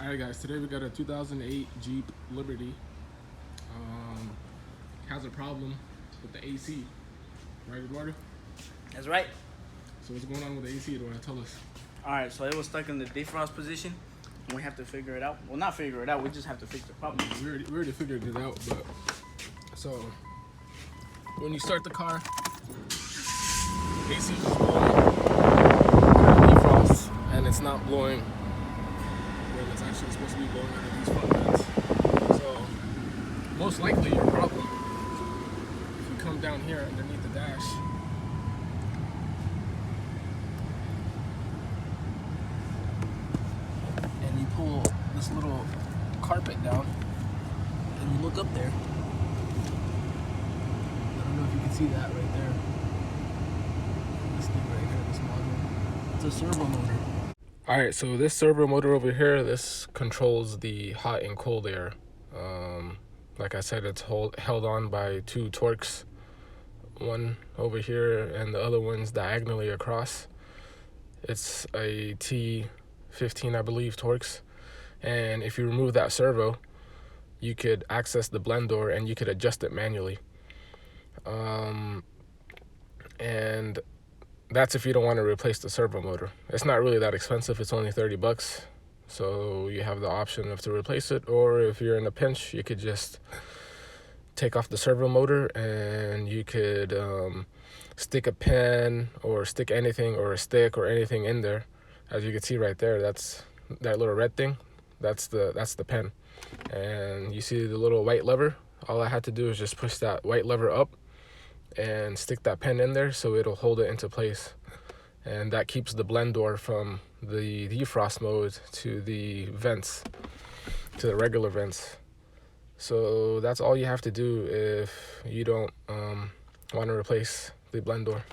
Alright guys, today we got a 2008 Jeep Liberty. Has a problem with the AC. Right, Eduardo? That's right. So what's going on with the AC, Eduardo? Tell us. Alright, so it was stuck in the defrost position. And we have to figure it out. Well, not figure it out, we just have to fix the problem. We already figured it out, but... So, when you start the car, AC is blowing defrost, and it's not blowing when it's actually supposed to be blowing out of these front vents. So, most likely your problem, if you come down here underneath the dash, and you pull this little carpet down, and you look up there, I don't know if you can see that right there. This thing right here, this module. It's a servo motor. Alright, so this servo motor over here, this controls the hot and cold air. Like I said, it's held on by two Torx. One over here and the other one's diagonally across. It's a T15, I believe, Torx. And if you remove that servo, you could access the blend door and you could adjust it manually. And that's if you don't want to replace the servo motor. It's not really that expensive. It's only $30. So you have the option of to replace it, or if you're in a pinch, you could just take off the servo motor and you could stick a pen or stick anything or a stick or anything in there. As you can see right there, that's that little red thing. That's the pen. And you see the little white lever? All I had to do is just push that white lever up and stick that pen in there so it'll hold it into place. And that keeps the blend door from the defrost mode to the vents, to the regular vents. So that's all you have to do if you don't want to replace the blend door.